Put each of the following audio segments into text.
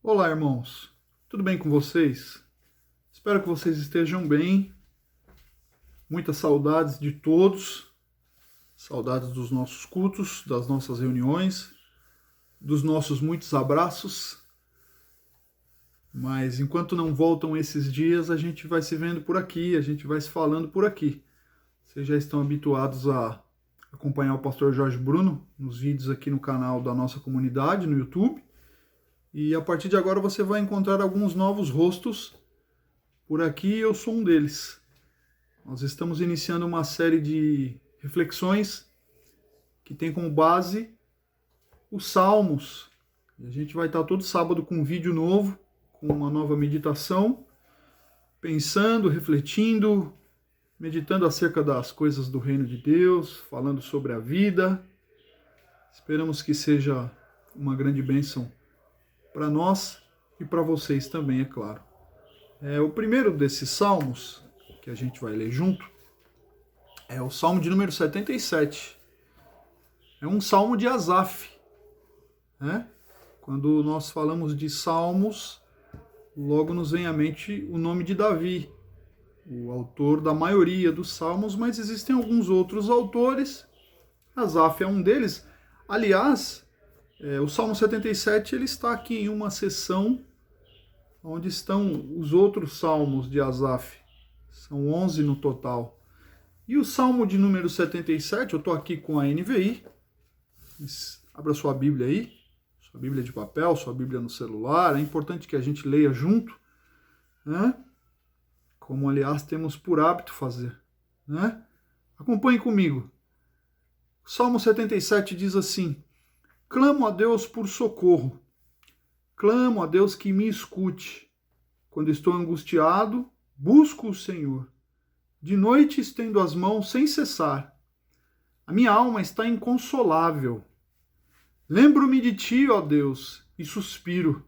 Olá, irmãos. Tudo bem com vocês? Espero que vocês estejam bem. Muitas saudades de todos. Saudades dos nossos cultos, das nossas reuniões, dos nossos muitos abraços. Mas enquanto não voltam esses dias, a gente vai se vendo por aqui, a gente vai se falando por aqui. Vocês já estão habituados a acompanhar o pastor Jorge Bruno nos vídeos aqui no canal da nossa comunidade, no YouTube. E a partir de agora você vai encontrar alguns novos rostos por aqui, eu sou um deles. Nós estamos iniciando uma série de reflexões que tem como base os Salmos. E a gente vai estar todo sábado com um vídeo novo, com uma nova meditação, pensando, refletindo, meditando acerca das coisas do reino de Deus, falando sobre a vida. Esperamos que seja uma grande bênção para nós e para vocês também, é claro. O primeiro desses salmos que a gente vai ler junto é o salmo de número 77. É um salmo de Asaf, né? Quando nós falamos de salmos, logo nos vem à mente o nome de Davi, o autor da maioria dos salmos, mas existem alguns outros autores. Asaf é um deles. Aliás, o Salmo 77 ele está aqui em uma seção onde estão os outros salmos de Asaf. São 11 no total. E o Salmo de número 77, eu estou aqui com a NVI. Abra sua Bíblia aí, sua Bíblia de papel, sua Bíblia no celular. É importante que a gente leia junto, né? Como, aliás, temos por hábito fazer, né? Acompanhe comigo. O Salmo 77 diz assim: clamo a Deus por socorro. Clamo a Deus que me escute. Quando estou angustiado, busco o Senhor. De noite estendo as mãos sem cessar. A minha alma está inconsolável. Lembro-me de ti, ó Deus, e suspiro.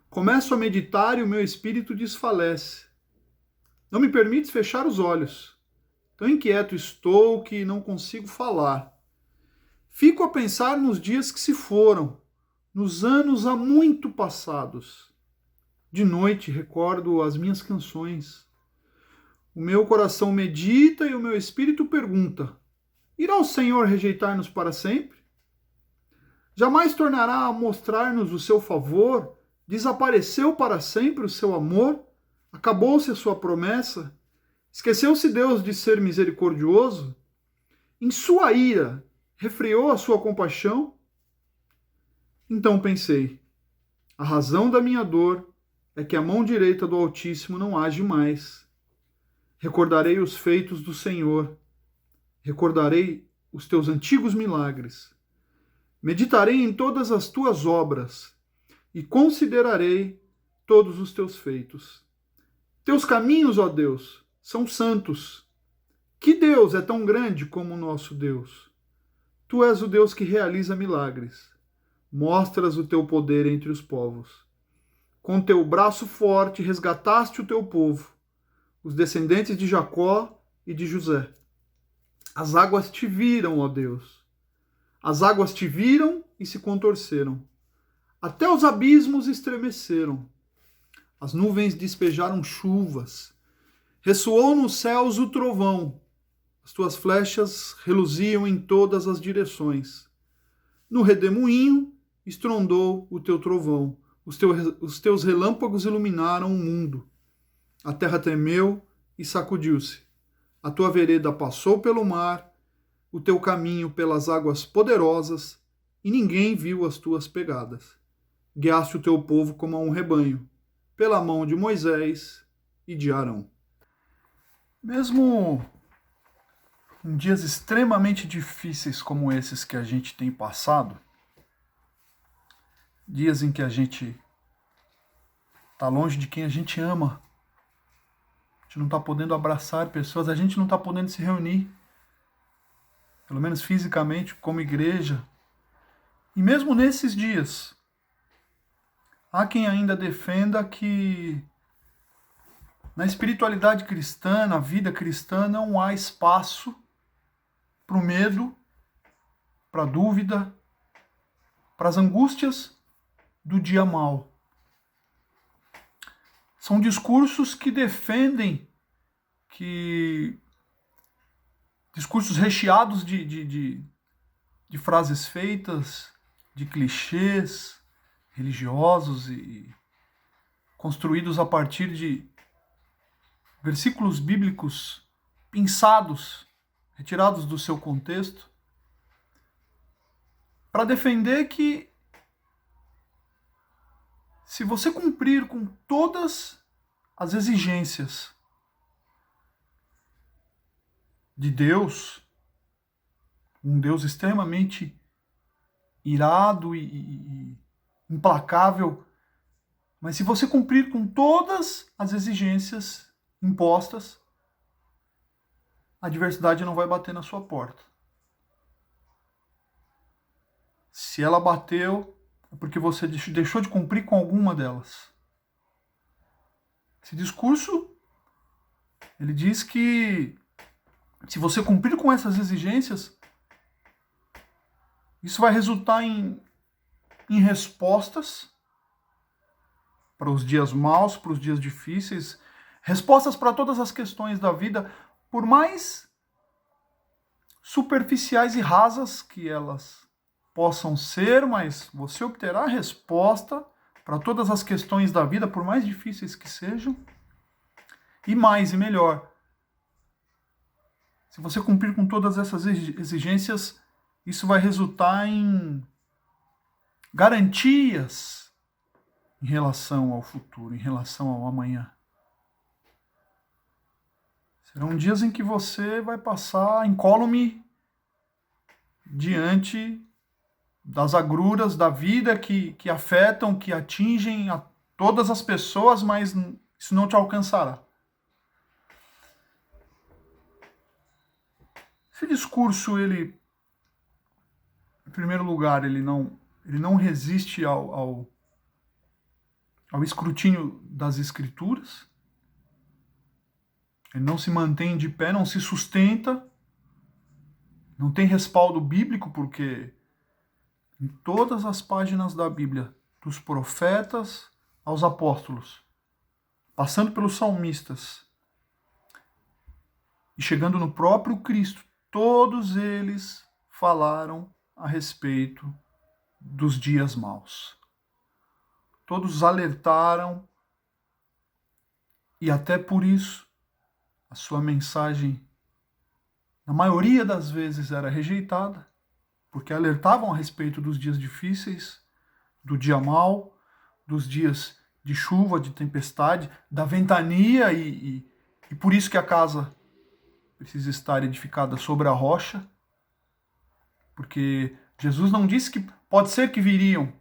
Começo a meditar e o meu espírito desfalece. Não me permites fechar os olhos. Tão inquieto estou que não consigo falar. Fico a pensar nos dias que se foram, nos anos há muito passados. De noite recordo as minhas canções. O meu coração medita e o meu espírito pergunta: irá o Senhor rejeitar-nos para sempre? Jamais tornará a mostrar-nos o seu favor? Desapareceu para sempre o seu amor? Acabou-se a sua promessa? Esqueceu-se Deus de ser misericordioso? Em sua ira, refreou a sua compaixão? Então pensei, a razão da minha dor é que a mão direita do Altíssimo não age mais. Recordarei os feitos do Senhor, recordarei os teus antigos milagres, meditarei em todas as tuas obras e considerarei todos os teus feitos. Teus caminhos, ó Deus, são santos. Que Deus é tão grande como o nosso Deus? Tu és o Deus que realiza milagres. Mostras o teu poder entre os povos. Com teu braço forte resgataste o teu povo, os descendentes de Jacó e de José. As águas te viram, ó Deus. As águas te viram e se contorceram. Até os abismos estremeceram. As nuvens despejaram chuvas. Ressoou nos céus o trovão. As tuas flechas reluziam em todas as direções. No redemoinho estrondou o teu trovão. Os teus relâmpagos iluminaram o mundo. A terra tremeu e sacudiu-se. A tua vereda passou pelo mar, o teu caminho pelas águas poderosas, e ninguém viu as tuas pegadas. Guiaste o teu povo como a um rebanho, pela mão de Moisés e de Arão. Mesmo em dias extremamente difíceis como esses que a gente tem passado, dias em que a gente está longe de quem a gente ama, a gente não está podendo abraçar pessoas, a gente não está podendo se reunir, pelo menos fisicamente, como igreja. E mesmo nesses dias, há quem ainda defenda que Na espiritualidade cristã, na vida cristã, não há espaço para o medo, para a dúvida, para as angústias do dia mau. São discursos que defendem discursos recheados de frases feitas, de clichês religiosos e construídos a partir de versículos bíblicos pinçados, retirados do seu contexto, para defender que se você cumprir com todas as exigências de Deus, um Deus extremamente irado e implacável, mas se você cumprir com todas as exigências impostas, a adversidade não vai bater na sua porta. Se ela bateu, é porque você deixou de cumprir com alguma delas. Esse discurso, ele diz que se você cumprir com essas exigências, isso vai resultar em respostas para os dias maus, para os dias difíceis, respostas para todas as questões da vida, por mais superficiais e rasas que elas possam ser, mas você obterá resposta para todas as questões da vida, por mais difíceis que sejam. E mais e melhor, se você cumprir com todas essas exigências, isso vai resultar em garantias em relação ao futuro, em relação ao amanhã. Serão dias em que você vai passar incólume diante das agruras da vida que afetam, que atingem a todas as pessoas, mas isso não te alcançará. Esse discurso, ele, em primeiro lugar, ele não resiste ao escrutínio das Escrituras. Ele não se mantém de pé, não se sustenta, não tem respaldo bíblico, porque em todas as páginas da Bíblia, dos profetas aos apóstolos, passando pelos salmistas e chegando no próprio Cristo, todos eles falaram a respeito dos dias maus. Todos alertaram e até por isso a sua mensagem, na maioria das vezes, era rejeitada, porque alertavam a respeito dos dias difíceis, do dia mau, dos dias de chuva, de tempestade, da ventania e por isso que a casa precisa estar edificada sobre a rocha, porque Jesus não disse que pode ser que viriam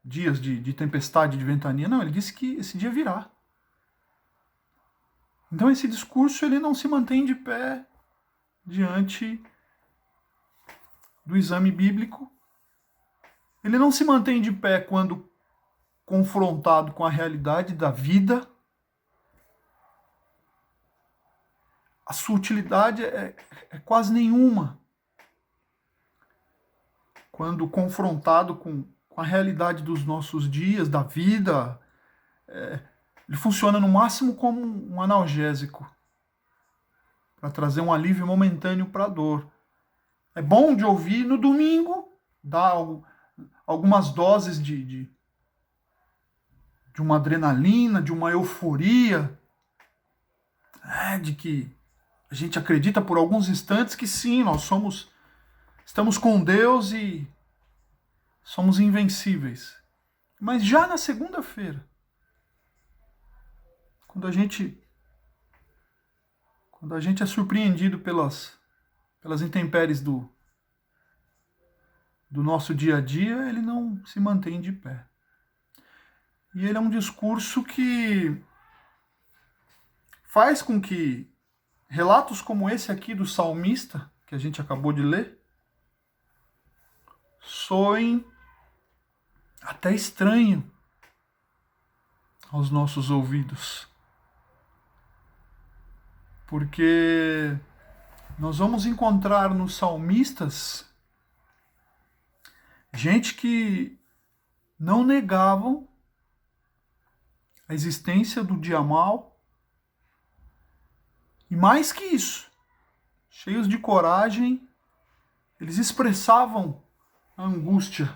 dias de tempestade, de ventania, não, ele disse que esse dia virá. Então esse discurso ele não se mantém de pé diante do exame bíblico, ele não se mantém de pé quando confrontado com a realidade da vida. A sua utilidade é quase nenhuma quando confrontado com a realidade dos nossos dias, da vida. Ele funciona no máximo como um analgésico, para trazer um alívio momentâneo para a dor. É bom de ouvir no domingo, dar algumas doses de uma adrenalina, de uma euforia, de que a gente acredita por alguns instantes que sim, nós estamos com Deus e somos invencíveis. Mas já na segunda-feira, quando a gente é surpreendido pelas intempéries do nosso dia a dia, ele não se mantém de pé. E ele é um discurso que faz com que relatos como esse aqui do salmista, que a gente acabou de ler, soem até estranho aos nossos ouvidos. porque nós vamos encontrar nos salmistas gente que não negavam a existência do dia mal, e mais que isso, cheios de coragem, eles expressavam a angústia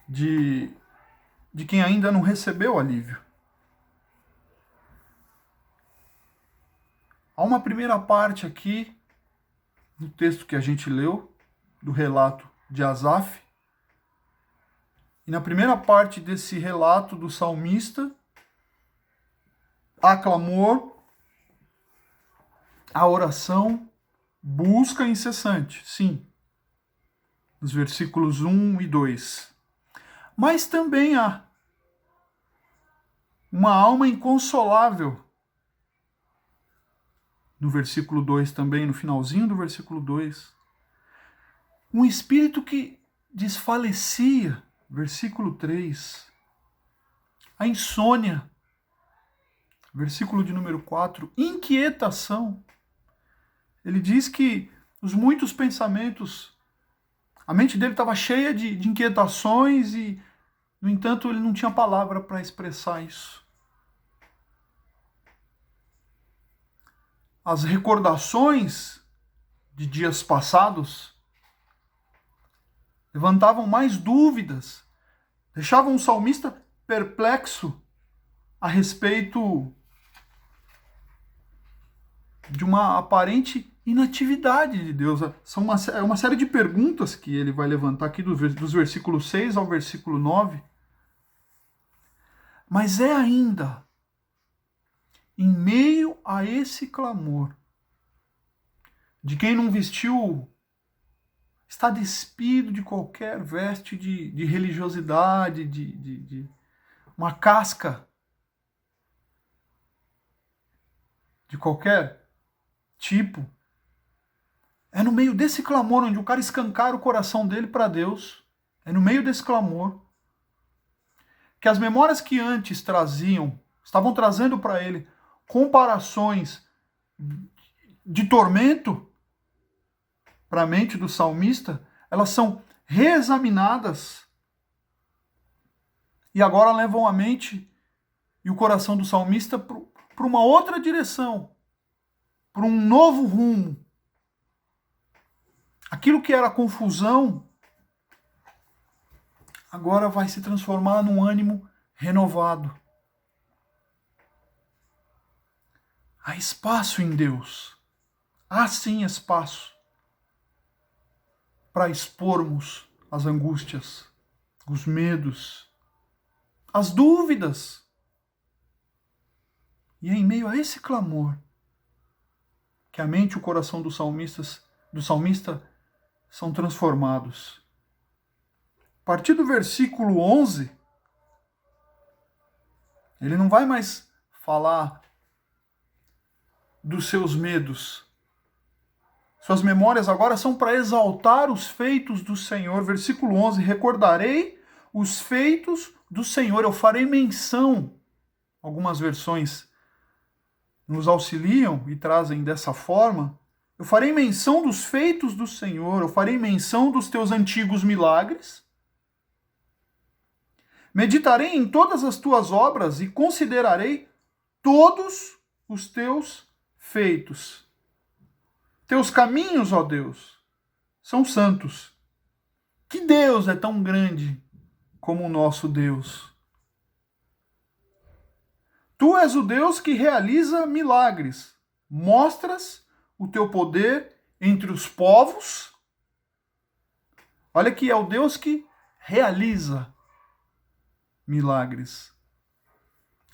de quem ainda não recebeu alívio. Há uma primeira parte aqui, do texto que a gente leu, do relato de Asaf. E na primeira parte desse relato do salmista, há clamor, a oração, busca incessante, sim, nos versículos 1 e 2. Mas também há uma alma inconsolável, no versículo 2 também, no finalzinho do versículo 2. Um espírito que desfalecia, versículo 3. A insônia, versículo de número 4. Inquietação. Ele diz que os muitos pensamentos, a mente dele estava cheia de inquietações e, no entanto, ele não tinha palavra para expressar isso. As recordações de dias passados levantavam mais dúvidas, deixavam o salmista perplexo a respeito de uma aparente inatividade de Deus. São uma série de perguntas que ele vai levantar aqui dos versículos 6 ao versículo 9. Mas é ainda em meio a esse clamor de quem não vestiu, está despido de qualquer veste de religiosidade, de uma casca de qualquer tipo. É no meio desse clamor onde o cara escancara o coração dele para Deus. É no meio desse clamor que as memórias que antes estavam trazendo para ele comparações de tormento para a mente do salmista, elas são reexaminadas e agora levam a mente e o coração do salmista para uma outra direção, para um novo rumo. Aquilo que era confusão agora vai se transformar num ânimo renovado. Há espaço em Deus. Há sim espaço para expormos as angústias, os medos, as dúvidas. E é em meio a esse clamor que a mente e o coração do salmista são transformados. A partir do versículo 11, ele não vai mais falar dos seus medos. Suas memórias agora são para exaltar os feitos do Senhor. Versículo 11, recordarei os feitos do Senhor, eu farei menção. Algumas versões nos auxiliam e trazem dessa forma. Eu farei menção dos feitos do Senhor, eu farei menção dos teus antigos milagres. Meditarei em todas as tuas obras e considerarei todos os teus feitos. Teus caminhos, ó Deus, são santos. Que Deus é tão grande como o nosso Deus? Tu és o Deus que realiza milagres. Mostras o teu poder entre os povos. Olha que é o Deus que realiza milagres.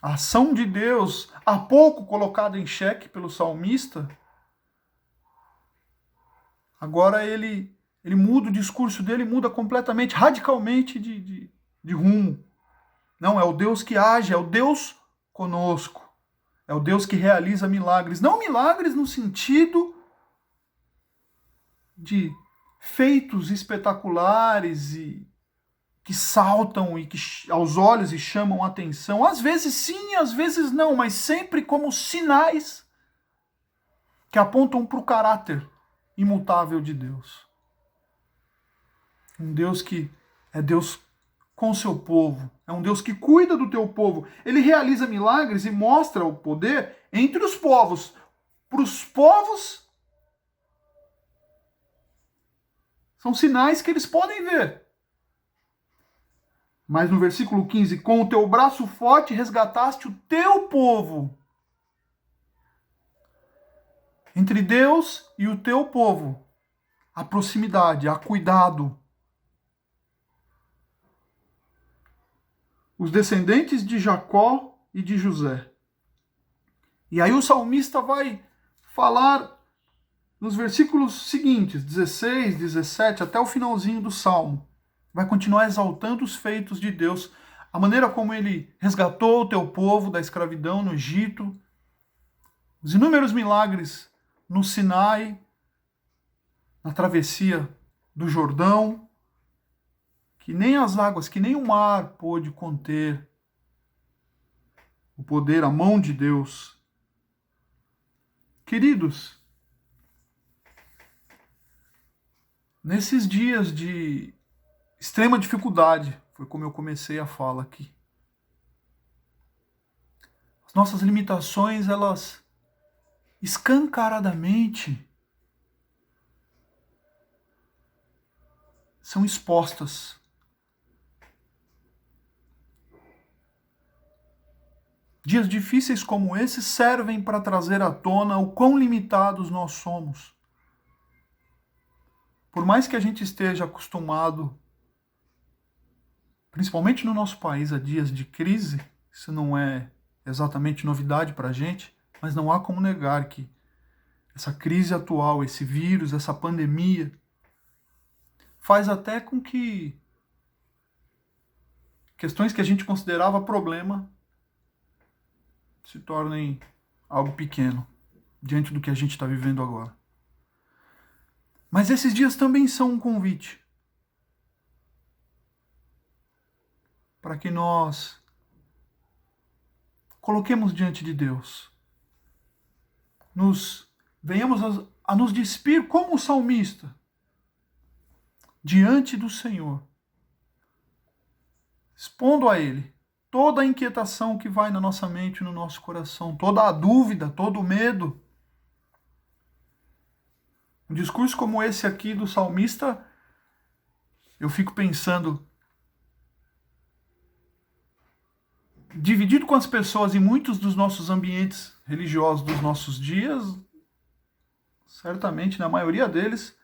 A ação de Deus, há pouco colocada em xeque pelo salmista, agora ele muda o discurso dele, muda completamente, radicalmente de rumo. Não, é o Deus que age, é o Deus conosco. É o Deus que realiza milagres. Não milagres no sentido de feitos espetaculares e que saltam e que aos olhos e chamam a atenção. Às vezes sim, às vezes não, mas sempre como sinais que apontam para o caráter imutável de Deus. Um Deus que é Deus com o seu povo, é um Deus que cuida do teu povo. Ele realiza milagres e mostra o poder entre os povos. Para os povos, são sinais que eles podem ver. Mas no versículo 15, com o teu braço forte resgataste o teu povo. Entre Deus e o teu povo, há proximidade, há cuidado. Os descendentes de Jacó e de José. E aí o salmista vai falar nos versículos seguintes, 16, 17, até o finalzinho do salmo. Vai continuar exaltando os feitos de Deus, a maneira como ele resgatou o teu povo da escravidão no Egito, os inúmeros milagres no Sinai, na travessia do Jordão, que nem as águas, que nem o mar pôde conter o poder, a mão de Deus. Queridos, nesses dias de extrema dificuldade, foi como eu comecei a fala aqui. As nossas limitações, elas escancaradamente são expostas. Dias difíceis como esses servem para trazer à tona o quão limitados nós somos. Por mais que a gente esteja acostumado, principalmente no nosso país, a dias de crise, isso não é exatamente novidade para a gente, mas não há como negar que essa crise atual, esse vírus, essa pandemia, faz até com que questões que a gente considerava problema se tornem algo pequeno diante do que a gente está vivendo agora. Mas esses dias também são um convite para que nós coloquemos diante de Deus, venhamos a nos despir como o salmista diante do Senhor, expondo a Ele toda a inquietação que vai na nossa mente e no nosso coração, toda a dúvida, todo o medo. Um discurso como esse aqui do salmista, eu fico pensando, dividido com as pessoas em muitos dos nossos ambientes religiosos dos nossos dias, certamente na maioria deles,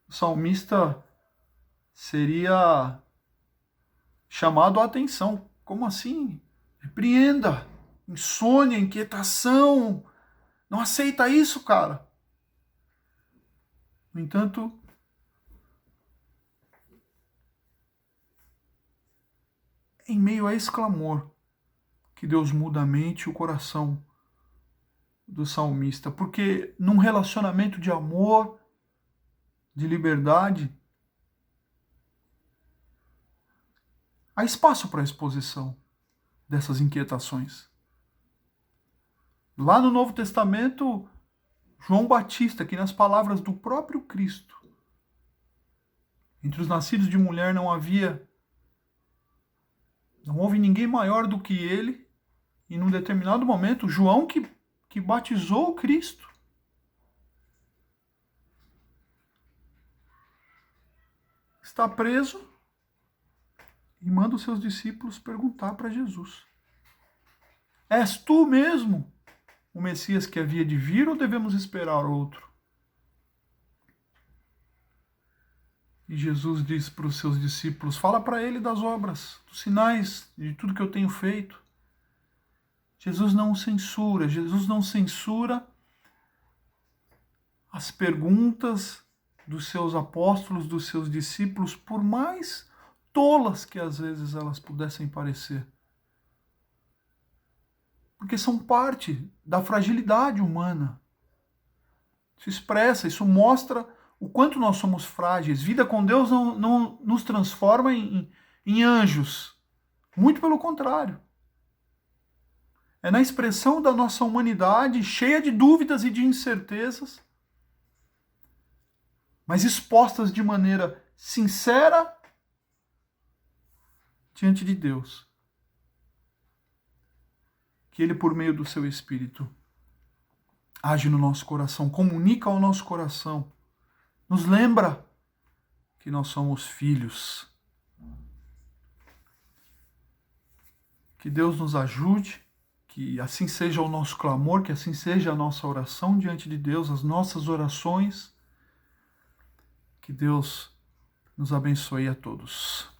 o salmista seria chamado a atenção. Como assim? Repreenda, insônia, inquietação. Não aceita isso, cara. No entanto, em meio a esse clamor, que Deus muda a mente e o coração do salmista. Porque num relacionamento de amor, de liberdade, há espaço para a exposição dessas inquietações. Lá no Novo Testamento, João Batista, que nas palavras do próprio Cristo, entre os nascidos de mulher não houve ninguém maior do que ele, e num determinado momento, João que batizou o Cristo, está preso e manda os seus discípulos perguntar para Jesus: és tu mesmo o Messias que havia de vir ou devemos esperar outro? E Jesus diz para os seus discípulos: fala para ele das obras, dos sinais, de tudo que eu tenho feito. Jesus não censura as perguntas dos seus apóstolos, dos seus discípulos, por mais tolas que às vezes elas pudessem parecer. Porque são parte da fragilidade humana. Isso expressa, isso mostra o quanto nós somos frágeis. Vida com Deus não nos transforma em anjos. Muito pelo contrário. é na expressão da nossa humanidade cheia de dúvidas e de incertezas, mas expostas de maneira sincera diante de Deus. Que Ele, por meio do seu Espírito, age no nosso coração, comunica ao nosso coração, nos lembra que nós somos filhos. Que Deus nos ajude, que assim seja o nosso clamor, que assim seja a nossa oração diante de Deus, as nossas orações. Que Deus nos abençoe a todos.